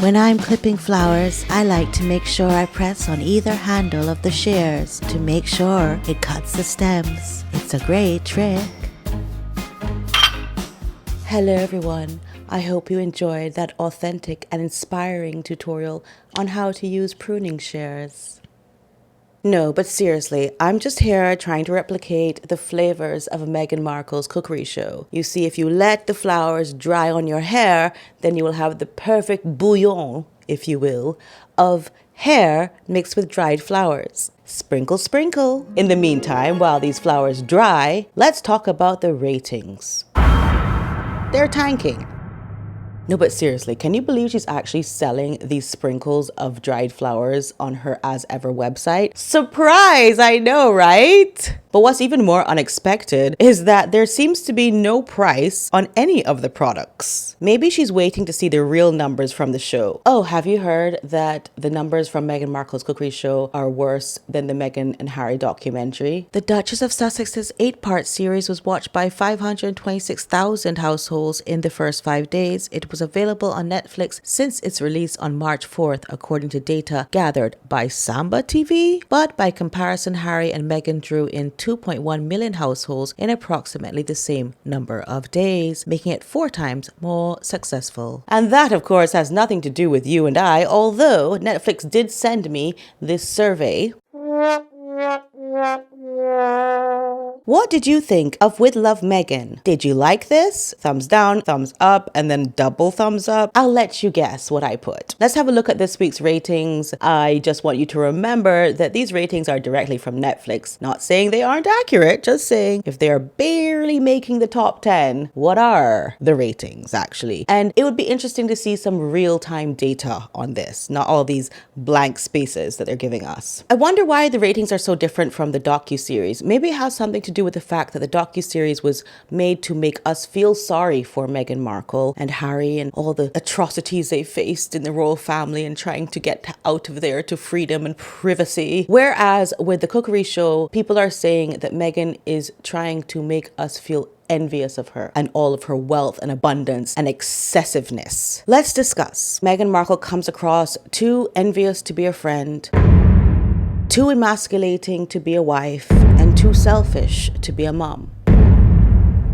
When I'm clipping flowers, I like to make sure I press on either handle of the shears to make sure it cuts the stems. It's a great trick. Hello everyone, I hope you enjoyed that authentic and inspiring tutorial on how to use pruning shears. No, but seriously, I'm just here trying to replicate the flavors of Meghan Markle's cookery show. You see, if you let the flowers dry on your hair, then you will have the perfect bouillon, if you will, of hair mixed with dried flowers. Sprinkle, sprinkle. In the meantime, while these flowers dry, let's talk about the ratings. They're tanking. No, but seriously, can you believe she's actually selling these sprinkles of dried flowers on her As Ever website? Surprise, I know, right? But what's even more unexpected is that there seems to be no price on any of the products. Maybe she's waiting to see the real numbers from the show. Oh, have you heard that the numbers from Meghan Markle's cookery show are worse than the Meghan and Harry documentary? The Duchess of Sussex's 8-part series was watched by 526,000 households in the first 5 days. It was available on Netflix since its release on March 4th, according to data gathered by Samba TV. But by comparison, Harry and Meghan drew in 2.1 million households in approximately the same number of days, making it 4 times more successful. And that, of course, has nothing to do with you and I, although Netflix did send me this survey. What did you think of With Love Meghan? Did you like this? Thumbs down, thumbs up, and then double thumbs up. I'll let you guess what I put. Let's have a look at this week's ratings. I just want you to remember that these ratings are directly from Netflix. Not saying they aren't accurate, just saying if they are barely making the top 10, what are the ratings actually? And it would be interesting to see some real-time data on this, not all these blank spaces that they're giving us. I wonder why the ratings are so different from the docuseries. Maybe it has something to do with the fact that the docuseries was made to make us feel sorry for Meghan Markle and Harry and all the atrocities they faced in the royal family and trying to get out of there to freedom and privacy. Whereas with the cookery show, people are saying that Meghan is trying to make us feel envious of her and all of her wealth and abundance and excessiveness. Let's discuss. Meghan Markle comes across too envious to be a friend, too emasculating to be a wife, and too selfish to be a mom.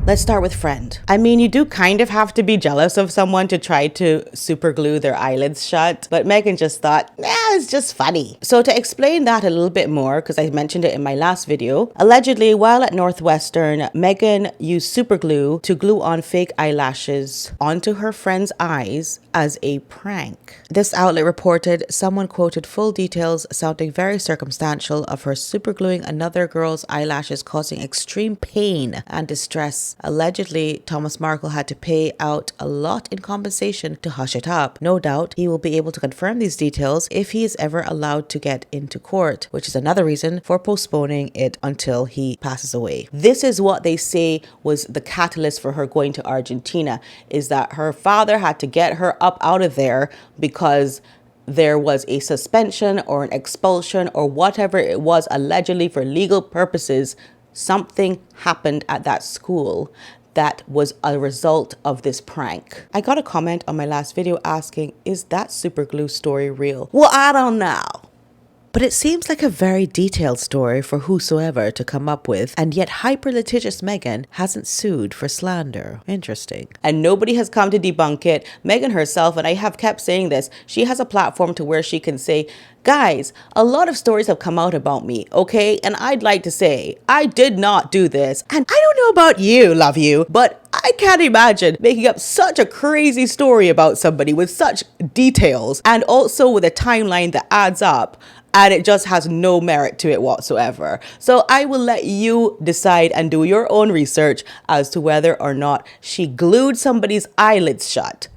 Let's start with friend. I mean, you do kind of have to be jealous of someone to try to super glue their eyelids shut, but Meghan just thought, it's just funny. So to explain that a little bit more, because I mentioned it in my last video, allegedly while at Northwestern, Meghan used super glue to glue on fake eyelashes onto her friend's eyes as a prank. This outlet reported someone quoted full details sounding very circumstantial of her super gluing another girl's eyelashes, causing extreme pain and distress. Allegedly, Thomas Markle had to pay out a lot in compensation to hush it up. No doubt he will be able to confirm these details if he is ever allowed to get into court, which is another reason for postponing it until he passes away. This is what they say was the catalyst for her going to Argentina, is that her father had to get her up out of there because there was a suspension or an expulsion or whatever it was, allegedly for legal purposes. Something happened at that school that was a result of this prank. I got a comment on my last video asking, is that super glue story real? Well, I don't know. But it seems like a very detailed story for whosoever to come up with, and yet hyper-litigious Meghan hasn't sued for slander. Interesting. And nobody has come to debunk it. Meghan herself, and I have kept saying this, she has a platform to where she can say, guys, a lot of stories have come out about me, okay? And I'd like to say, I did not do this. And I don't know about you, love you, but I can't imagine making up such a crazy story about somebody with such details and also with a timeline that adds up. And it just has no merit to it whatsoever. So I will let you decide and do your own research as to whether or not she glued somebody's eyelids shut.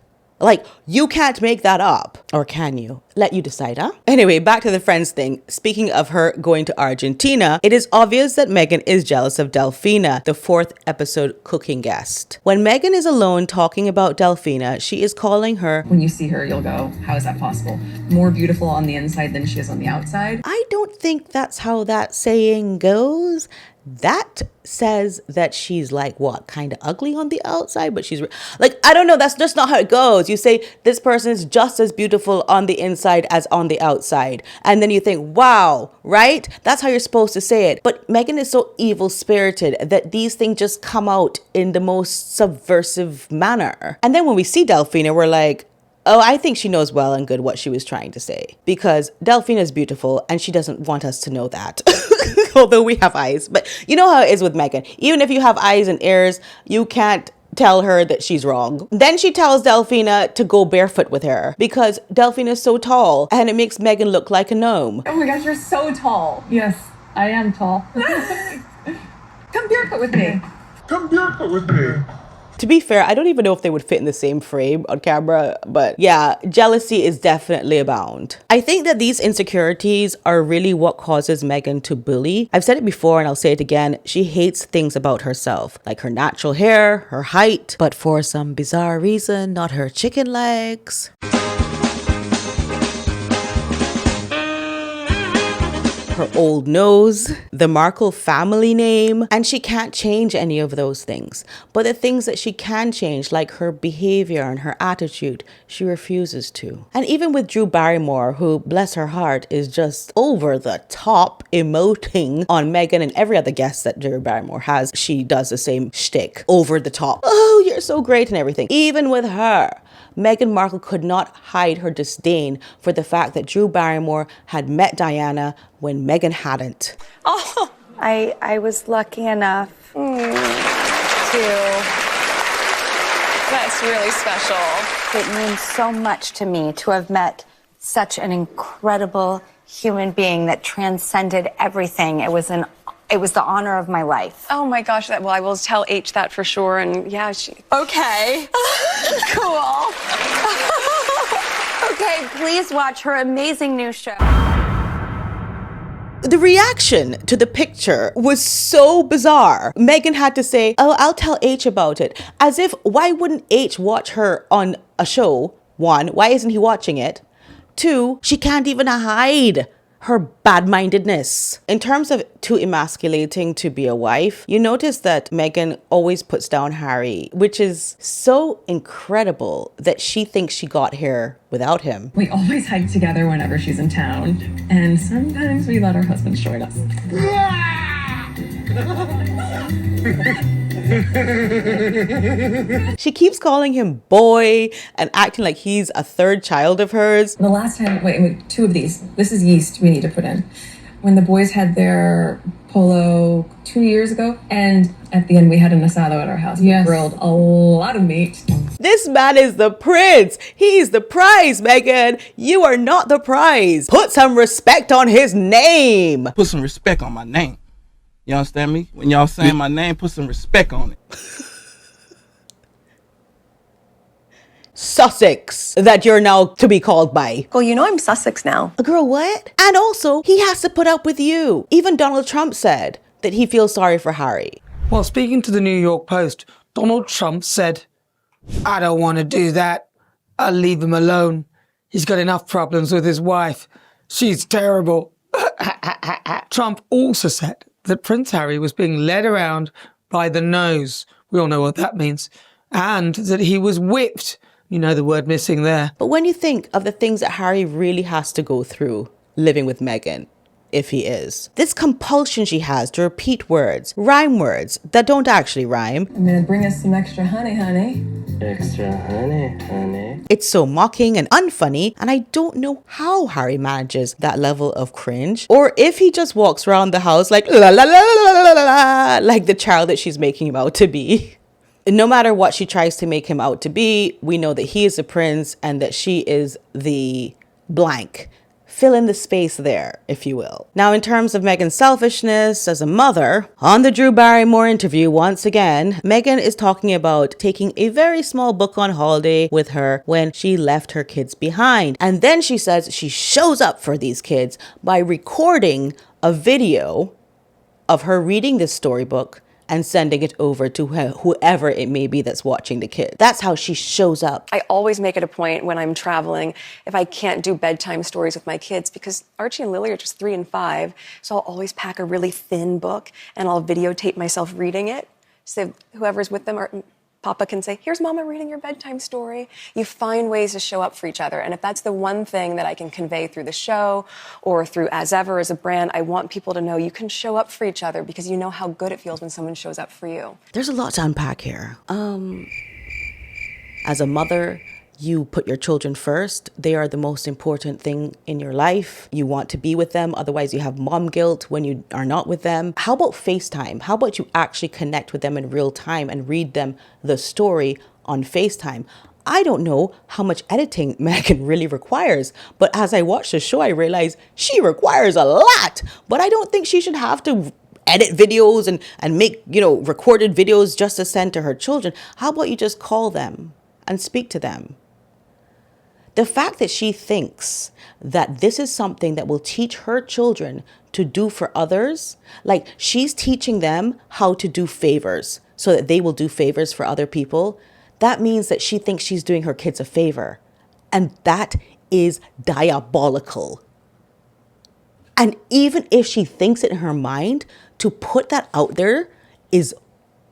Like, you can't make that up. Or can you? Let you decide, huh? Anyway, back to the friends thing. Speaking of her going to Argentina, it is obvious that Meghan is jealous of Delphina, the 4th episode cooking guest. When Meghan is alone talking about Delphina, she is calling her, when you see her, you'll go, how is that possible? More beautiful on the inside than she is on the outside? I don't think that's how that saying goes. that says that she's like what, kind of ugly on the outside, but she's like, I don't know, that's just not how it goes. You say this person is just as beautiful on the inside as on the outside, and then you think, wow, right? That's how you're supposed to say it. But Meghan is so evil spirited that these things just come out in the most subversive manner. And then when we see Delphina, we're like, oh, I think she knows well and good what she was trying to say, because Delphina is beautiful and she doesn't want us to know that. Although we have eyes. But you know how it is with Meghan. Even if you have eyes and ears, you can't tell her that she's wrong. Then she tells Delphina to go barefoot with her because Delphina is so tall and it makes Meghan look like a gnome. Oh my gosh, you're so tall. Yes, I am tall. Come barefoot with me. Come barefoot with me. To be fair, I don't even know if they would fit in the same frame on camera, but yeah, jealousy is definitely abound. I think that these insecurities are really what causes Meghan to bully. I've said it before and I'll say it again. She hates things about herself, like her natural hair, her height, but for some bizarre reason, not her chicken legs. Her old nose, the Markle family name, and she can't change any of those things. But the things that she can change, like her behavior and her attitude, she refuses to. And even with Drew Barrymore, who, bless her heart, is just over the top emoting on Meghan and every other guest that Drew Barrymore has, she does the same shtick, over the top. Oh, you're so great and everything. Even with her, Meghan Markle could not hide her disdain for the fact that Drew Barrymore had met Diana when Meghan hadn't. Oh, I was lucky enough to. That's really special. It means so much to me to have met such an incredible human being that transcended everything. It was the honor of my life. Oh my gosh, well, I will tell H that for sure, and yeah, Okay. Cool. Okay, please watch her amazing new show. The reaction to the picture was so bizarre. Meghan had to say, oh, I'll tell H about it. As if, why wouldn't H watch her on a show? One, why isn't he watching it? Two, she can't even hide her bad-mindedness. In terms of too emasculating to be a wife, you notice that Meghan always puts down Harry, which is so incredible that she thinks she got here without him. We always hike together whenever she's in town, and sometimes we let our husbands join us. She keeps calling him boy and acting like he's a third child of hers. The last time, wait, two of these. This is yeast we need to put in. When the boys had their polo 2 years ago, and at the end we had an asado at our house. Yes. We grilled a lot of meat. This man is the prince. He's the prize, Meghan. You are not the prize. Put some respect on his name. Put some respect on my name. You understand me? When y'all saying my name, put some respect on it. Sussex, that you're now to be called by. Well, you know I'm Sussex now. A girl, what? And also, he has to put up with you. Even Donald Trump said that he feels sorry for Harry. Well, speaking to the New York Post, Donald Trump said, I don't want to do that. I'll leave him alone. He's got enough problems with his wife. She's terrible. Trump also said that Prince Harry was being led around by the nose. We all know what that means. And that he was whipped. You know the word missing there. But when you think of the things that Harry really has to go through living with Meghan, if he is, this compulsion she has to repeat words, rhyme words that don't actually rhyme. I'm gonna bring us some extra honey, honey. Extra honey, honey. It's so mocking and unfunny, and I don't know how Harry manages that level of cringe, or if he just walks around the house like la la la la la la la, like the child that she's making him out to be. No matter what she tries to make him out to be, we know that he is the prince and that she is the blank. Fill in the space there, if you will. Now, in terms of Meghan's selfishness as a mother, on the Drew Barrymore interview, once again, Meghan is talking about taking a very small book on holiday with her when she left her kids behind. And then she says she shows up for these kids by recording a video of her reading this storybook and sending it over to whoever it may be that's watching the kid. That's how she shows up. I always make it a point when I'm traveling, if I can't do bedtime stories with my kids, because Archie and Lily are just 3 and 5, so I'll always pack a really thin book and I'll videotape myself reading it. So whoever's with them, or Papa can say, here's Mama reading your bedtime story. You find ways to show up for each other. And if that's the one thing that I can convey through the show or through As Ever as a brand, I want people to know you can show up for each other because you know how good it feels when someone shows up for you. There's a lot to unpack here. As a mother, you put your children first. They are the most important thing in your life. You want to be with them. Otherwise, you have mom guilt when you are not with them. How about FaceTime? How about you actually connect with them in real time and read them the story on FaceTime? I don't know how much editing Meghan really requires, but as I watch the show, I realize she requires a lot. But I don't think she should have to edit videos and make, recorded videos just to send to her children. How about you just call them and speak to them? The fact that she thinks that this is something that will teach her children to do for others, like she's teaching them how to do favors so that they will do favors for other people, that means that she thinks she's doing her kids a favor. And that is diabolical. And even if she thinks it in her mind, to put that out there is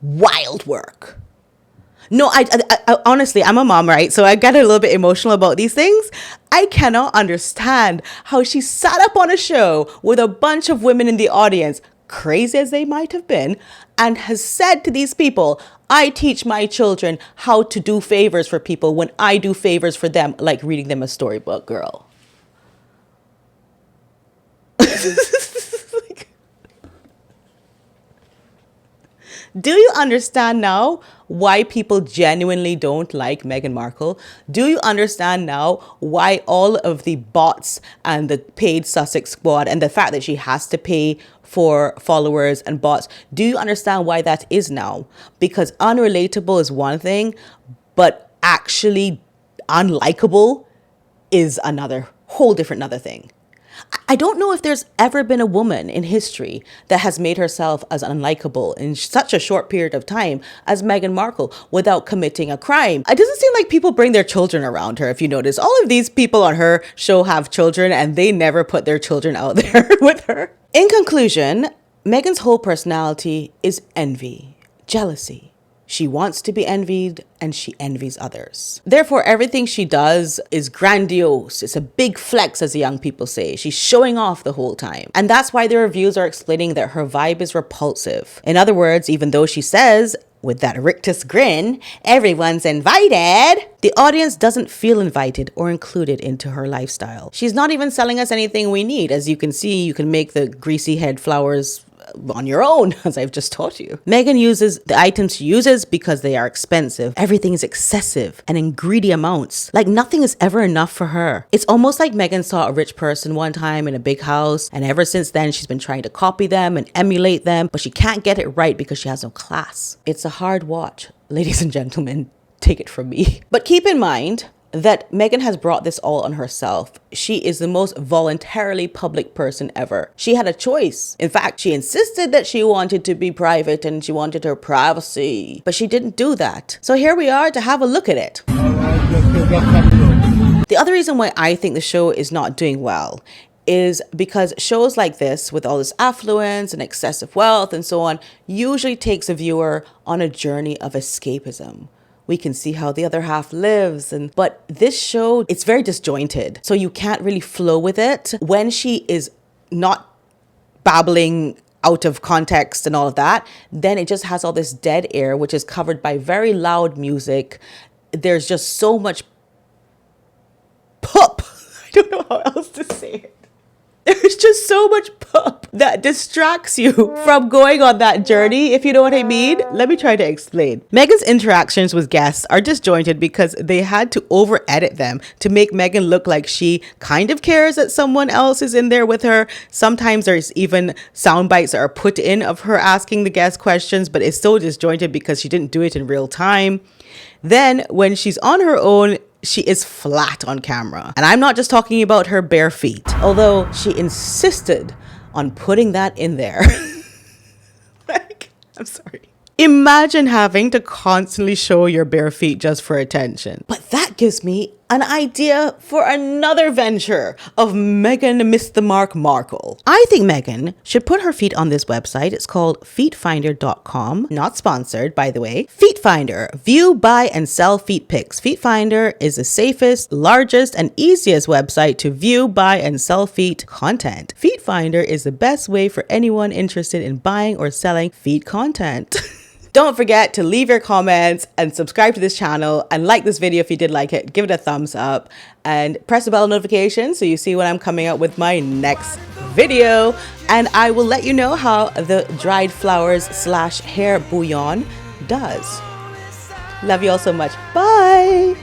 wild work. No, I honestly, I'm a mom, right? So I get a little bit emotional about these things. I cannot understand how she sat up on a show with a bunch of women in the audience, crazy as they might have been, and has said to these people, I teach my children how to do favors for people when I do favors for them, like reading them a storybook, girl. Do you understand now why people genuinely don't like Meghan Markle? Do you understand now why all of the bots and the paid Sussex squad and the fact that she has to pay for followers and bots, do you understand why that is now? Because unrelatable is one thing, but actually unlikable is another whole different thing. I don't know if there's ever been a woman in history that has made herself as unlikable in such a short period of time as Meghan Markle without committing a crime. It doesn't seem like people bring their children around her, if you notice. All of these people on her show have children and they never put their children out there with her. In conclusion, Meghan's whole personality is envy, jealousy. She wants to be envied and she envies others. Therefore, everything she does is grandiose. It's a big flex, as the young people say. She's showing off the whole time. And that's why the reviews are explaining that her vibe is repulsive. In other words, even though she says, with that rictus grin, everyone's invited, the audience doesn't feel invited or included into her lifestyle. She's not even selling us anything we need. As you can see, you can make the greasy head flowers on your own, as I've just taught you. Meghan uses the items she uses because they are expensive. Everything is excessive and in greedy amounts. Like nothing is ever enough for her. It's almost like Meghan saw a rich person one time in a big house, and ever since then she's been trying to copy them and emulate them, but she can't get it right because she has no class. It's a hard watch, ladies and gentlemen. Take it from me. But keep in mind that Meghan has brought this all on herself. She is the most voluntarily public person ever. She had a choice. In fact, she insisted that she wanted to be private and she wanted her privacy, but she didn't do that. So here we are to have a look at it. The other reason why I think the show is not doing well is because shows like this, with all this affluence and excessive wealth and so on, usually takes a viewer on a journey of escapism. We can see how the other half lives. But this show, it's very disjointed. So you can't really flow with it. When she is not babbling out of context and all of that, then it just has all this dead air, which is covered by very loud music. There's just so much pop. I don't know how else to say it. There's just so much pop that distracts you from going on that journey, if you know what I mean. Let me try to explain. Meghan's interactions with guests are disjointed because they had to over-edit them to make Meghan look like she kind of cares that someone else is in there with her. Sometimes there's even sound bites that are put in of her asking the guest questions, but it's so disjointed because she didn't do it in real time. Then when she's on her own, she is flat on camera. And I'm not just talking about her bare feet, although she insisted on putting that in there. I'm sorry. Imagine having to constantly show your bare feet just for attention. But that gives me an idea for another venture of Meghan Markle. I think Meghan should put her feet on this website. It's called feetfinder.com. Not sponsored, by the way. Feet Finder. View, buy, and sell feet pics. Feet Finder is the safest, largest, and easiest website to view, buy, and sell feet content. Feet Finder is the best way for anyone interested in buying or selling feet content. Don't forget to leave your comments and subscribe to this channel and like this video if you did like it. Give it a thumbs up and press the bell notification so you see when I'm coming out with my next video. And I will let you know how the dried flowers / hair bouillon does. Love you all so much. Bye.